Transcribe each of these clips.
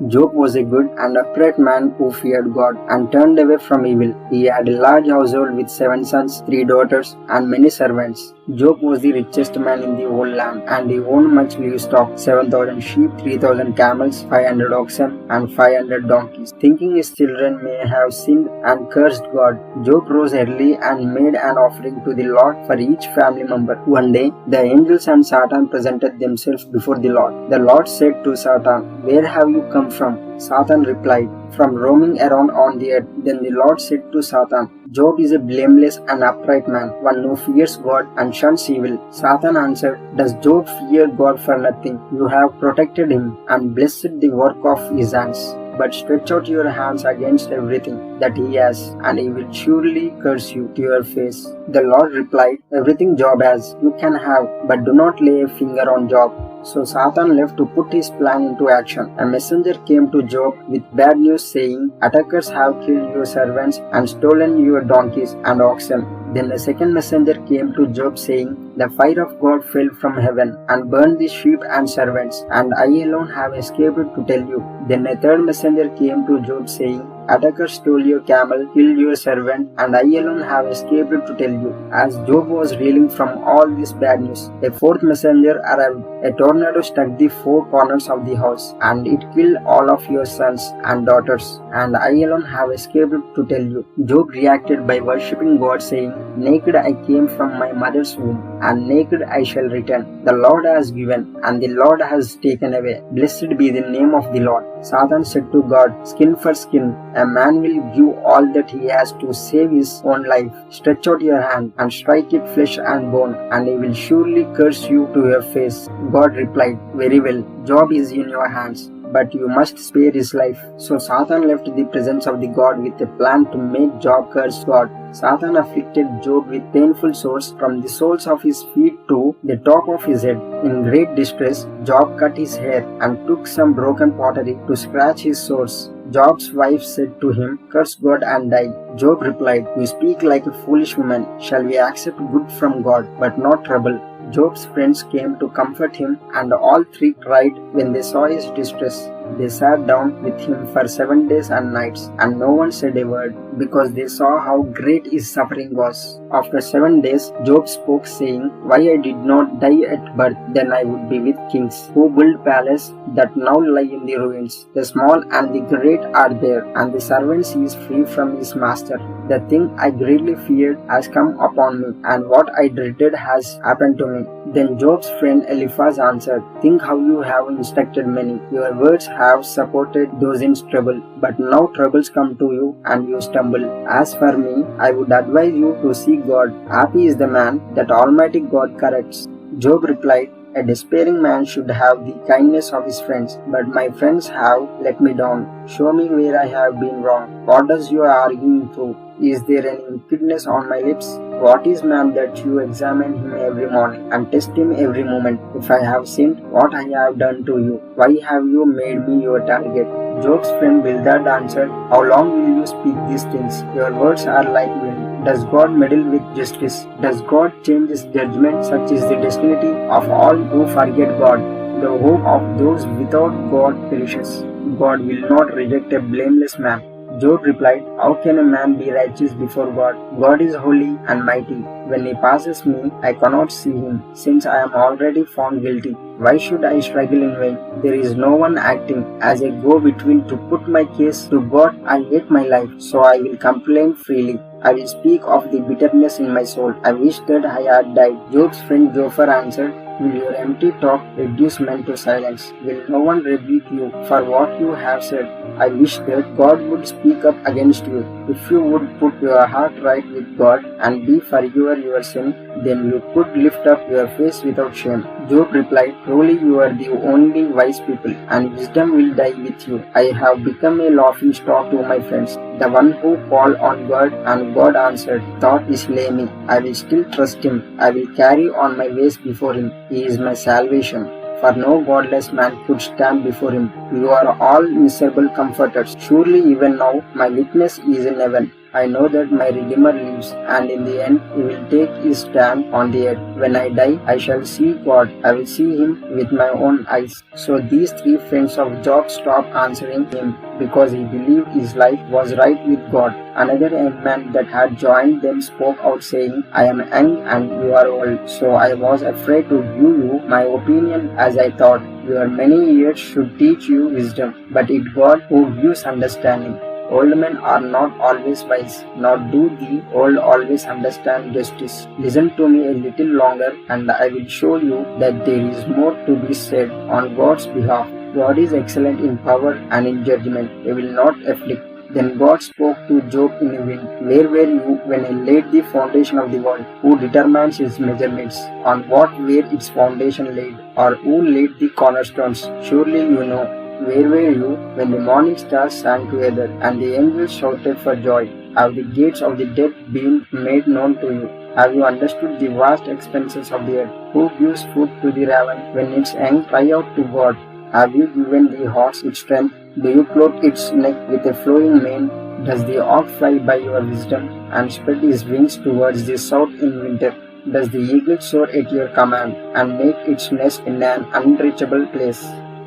Job was a good and upright man who feared God and turned away from evil. He had a large household with 7 sons, 3 daughters, and many servants. Job was the richest man in the whole land, and he owned much livestock, 7,000 sheep, 3,000 camels, 500 oxen, and 500 donkeys. Thinking his children may have sinned and cursed God, Job rose early and made an offering to the Lord for each family member. One day, the angels and Satan presented themselves before the Lord. The Lord said to Satan, "Where have you come from?" Satan replied, "From roaming around on the earth." Then the Lord said to Satan, "Job is a blameless and upright man, one who fears God and shuns evil." Satan answered, "Does Job fear God for nothing? You have protected him and blessed the work of his hands. But stretch out your hands against everything that he has, and he will surely curse you to your face." The Lord replied, "Everything Job has you can have, but do not lay a finger on Job." So Satan left to put his plan into action. A messenger came to Job with bad news saying, "Attackers have killed your servants and stolen your donkeys and oxen." Then a second messenger came to Job saying, "The fire of God fell from heaven and burned the sheep and servants, and I alone have escaped to tell you." Then a third messenger came to Job saying, "Attackers stole your camel, killed your servant, and I alone have escaped to tell you." As Job was reeling from all this bad news, a fourth messenger arrived. A tornado struck the 4 corners of the house, and it killed all of your sons and daughters, and I alone have escaped to tell you. Job reacted by worshipping God, saying, "Naked I came from my mother's womb, and naked I shall return. The Lord has given, and the Lord has taken away. Blessed be the name of the Lord." Satan said to God, "Skin for skin. A man will give all that he has to save his own life. Stretch out your hand and strike it flesh and bone, and he will surely curse you to your face." God replied, "Very well, Job is in your hands, but you must spare his life." So Satan left the presence of the God with a plan to make Job curse God. Satan afflicted Job with painful sores from the soles of his feet to the top of his head. In great distress, Job cut his hair and took some broken pottery to scratch his sores. Job's wife said to him, "Curse God and die." Job replied, "You speak like a foolish woman. Shall we accept good from God, but not trouble?" Job's friends came to comfort him, and all three cried when they saw his distress. They sat down with him for 7 days and nights, and no one said a word, because they saw how great his suffering was. After 7 days, Job spoke, saying, "Why I did not die at birth, then I would be with kings, who build palaces that now lie in the ruins. The small and the great are there, and the servant is free from his master. The thing I greatly feared has come upon me, and what I dreaded has happened to me." Then Job's friend Eliphaz answered, "Think how you have instructed many. Your words have supported those in trouble, but now troubles come to you and you stumble. As for me, I would advise you to seek God. Happy is the man that Almighty God corrects." Job replied, "A despairing man should have the kindness of his friends, but my friends have let me down. Show me where I have been wrong. What does your arguing prove? Is there any wickedness on my lips? What is man that you examine him every morning and test him every moment? If I have sinned, what I have done to you? Why have you made me your target?" Job's friend Bildad answered, "How long will you speak these things? Your words are like wind. Does God meddle with justice? Does God change his judgment? Such is the destiny of all who forget God. The hope of those without God perishes. God will not reject a blameless man." Job replied, "How can a man be righteous before God? God is holy and mighty. When he passes me, I cannot see him, since I am already found guilty. Why should I struggle in vain? There is no one acting as a go-between to put my case to God. I hate my life, so I will complain freely. I will speak of the bitterness in my soul. I wish that I had died." Job's friend Zophar answered, "Will your empty talk reduce men to silence? Will no one rebuke you for what you have said? I wish that God would speak up against you. If you would put your heart right with God and be forgiven your sin, then you could lift up your face without shame." Job replied, "Truly you are the only wise people, and wisdom will die with you. I have become a laughing stock to my friends. The one who called on God, and God answered, thought he slay me. I will still trust him. I will carry on my ways before him. He is my salvation. For no godless man could stand before him. You are all miserable comforters. Surely even now my witness is in heaven. I know that my Redeemer lives, and in the end he will take his stand on the earth. When I die, I shall see God. I will see him with my own eyes. So these three friends of Job stopped answering him because he believed his life was right with God. Another young man that had joined them spoke out saying, I am young and you are old, so I was afraid to give you my opinion as I thought, your many years should teach you wisdom, but it God who gives understanding. Old men are not always wise, nor do the old always understand justice. Listen to me a little longer, and I will show you that there is more to be said on God's behalf. God is excellent in power and in judgment. He will not afflict. Then God spoke to Job in a wind. Where were you when I laid the foundation of the world? Who determines its measurements? On what were its foundation laid? Or who laid the cornerstones? Surely you know. Where were you when the morning stars sang together and the angels shouted for joy? Have the gates of the dead been made known to you? Have you understood the vast expanses of the earth? Who gives food to the raven when its young cry out to God? Have you given the horse its strength? Do you clothe its neck with a flowing mane? Does the ox fly by your wisdom and spread his wings towards the south in winter? Does the eagle soar at your command and make its nest in an unreachable place?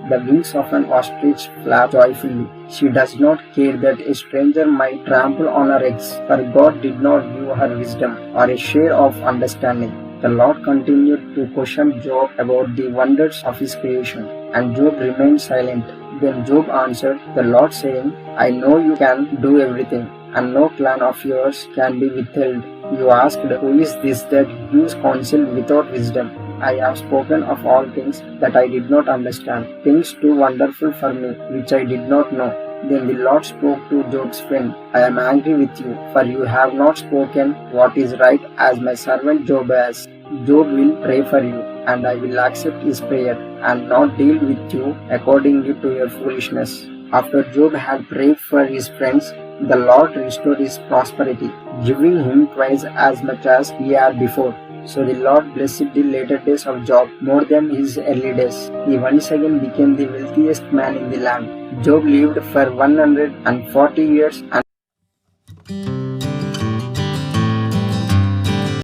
The wings of an ostrich flap joyfully. She does not care that a stranger might trample on her eggs, for God did not give her wisdom or a share of understanding. The Lord continued to question Job about the wonders of his creation, and Job remained silent. Then Job answered the Lord, saying, I know you can do everything, and no plan of yours can be withheld. You asked, who is this that gives counsel without wisdom? I have spoken of all things that I did not understand, things too wonderful for me, which I did not know. Then the Lord spoke to Job's friend, I am angry with you, for you have not spoken what is right as my servant Job has. Job will pray for you, and I will accept his prayer, and not deal with you accordingly to your foolishness. After Job had prayed for his friends, the Lord restored his prosperity, giving him twice as much as he had before. So the Lord blessed the later days of Job more than his early days. He once again became the wealthiest man in the land. Job lived for 140 years and